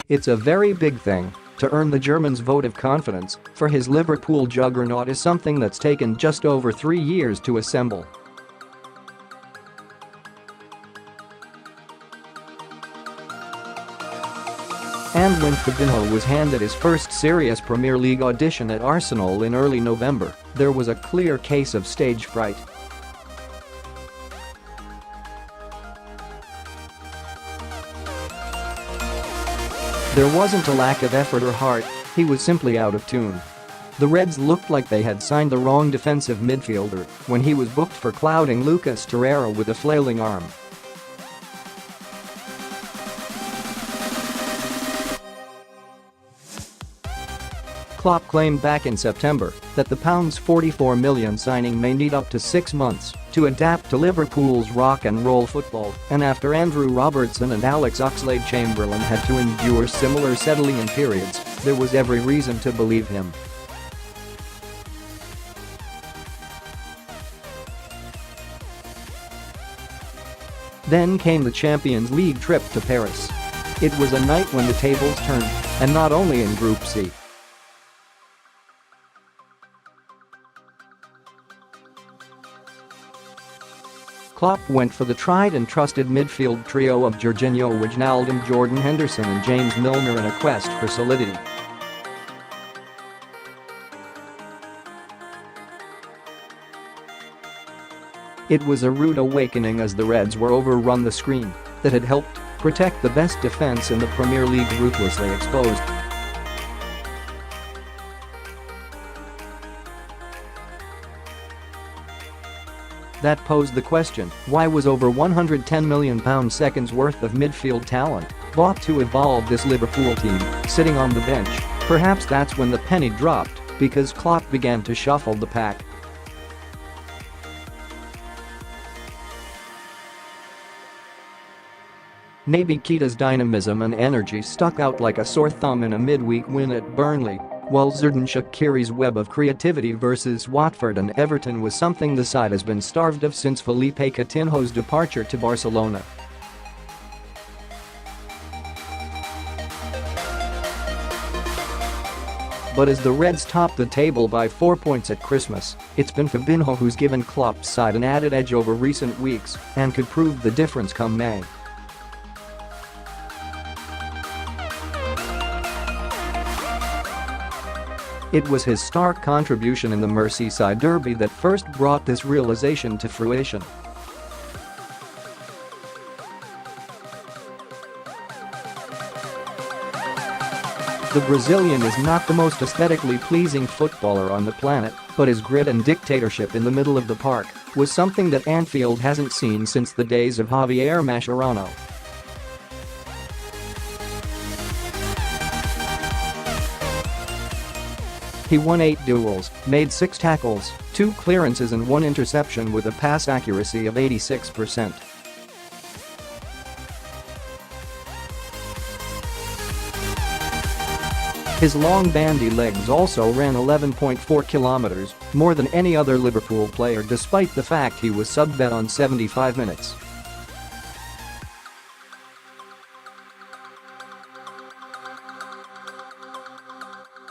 It's a very big thing. To earn the German's vote of confidence for his Liverpool juggernaut is something that's taken just over 3 years to assemble. And when Fabinho was handed his first serious Premier League audition at Arsenal in early November, there was a clear case of stage fright. There wasn't a lack of effort or heart, he was simply out of tune. The Reds looked like they had signed the wrong defensive midfielder when he was booked for clouting Lucas Torreira with a flailing arm. Klopp claimed back in September that the £44 million signing may need up to 6 months to adapt to Liverpool's rock and roll football, and after Andrew Robertson and Oxlade-Chamberlain had to endure similar settling-in periods, there was every reason to believe him. Then came the Champions League trip to Paris. It was a night when the tables turned, and not only in Group C. Klopp went for the tried and trusted midfield trio of Georginio Wijnaldum, Henderson and James Milner in a quest for solidity. It was a rude awakening as the Reds were overrun. The screen that had helped protect the best defense in the Premier League ruthlessly exposed. That posed the question, why was over £110 million seconds worth of midfield talent bought to evolve this Liverpool team sitting on the bench? Perhaps that's when the penny dropped, because Klopp began to shuffle the pack. Naby Keita's dynamism and energy stuck out like a sore thumb in a midweek win at Burnley, while Xherdan Shaqiri's web of creativity versus Watford and Everton was something the side has been starved of since Philippe Coutinho's departure to Barcelona. But as the Reds top the table by 4 points at Christmas, it's been Fabinho who's given Klopp's side an added edge over recent weeks and could prove the difference come May. It was his stark contribution in the Merseyside derby that first brought this realisation to fruition. The Brazilian is not the most aesthetically pleasing footballer on the planet, but his grit and dictatorship in the middle of the park was something that Anfield hasn't seen since the days of Javier Mascherano. He won 8 duels, made 6 tackles, 2 clearances and 1 interception with a pass accuracy of 86%. His long bandy legs also ran 11.4 kilometers, more than any other Liverpool player despite the fact he was subbed on 75 minutes.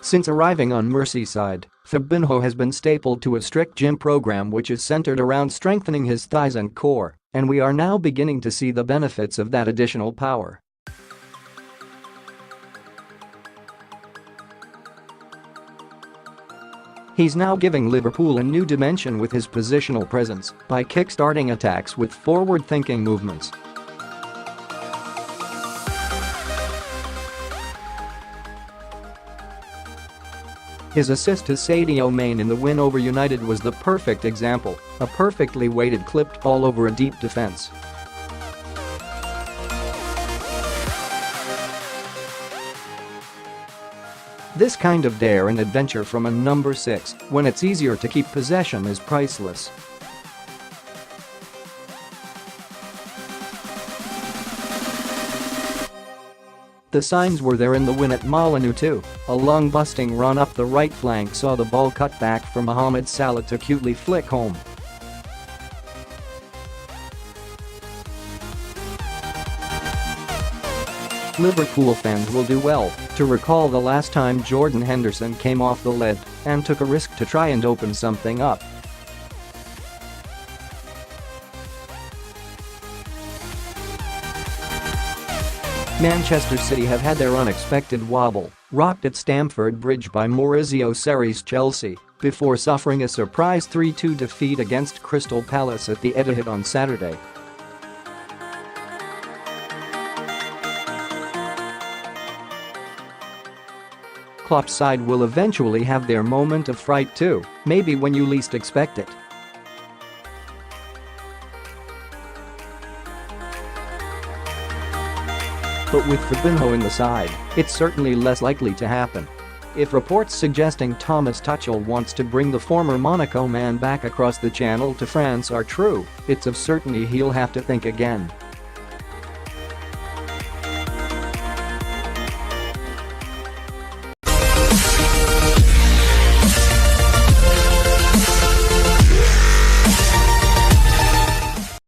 Since arriving on Merseyside, Fabinho has been stapled to a strict gym program which is centered around strengthening his thighs and core, and we are now beginning to see the benefits of that additional power. He's now giving Liverpool a new dimension with his positional presence by kick-starting attacks with forward-thinking movements. His assist to Sadio Mane in the win over United was the perfect example, a perfectly weighted clipped ball over a deep defense. This kind of dare and adventure from a number 6, when it's easier to keep possession, is priceless. The signs were there in the win at Molineux too. A lung-busting run up the right flank saw the ball cut back for Mohamed Salah to cutely flick home. Liverpool fans will do well to recall the last time Jordan Henderson came off the lid and took a risk to try and open something up. Manchester City have had their unexpected wobble, rocked at Stamford Bridge by Maurizio Sarri's Chelsea, before suffering a surprise 3-2 defeat against Crystal Palace at the Etihad on Saturday. Klopp's side will eventually have their moment of fright too, maybe when you least expect it. But with Fabinho in the side, it's certainly less likely to happen. If reports suggesting Thomas Tuchel wants to bring the former Monaco man back across the channel to France are true, it's of certainty he'll have to think again.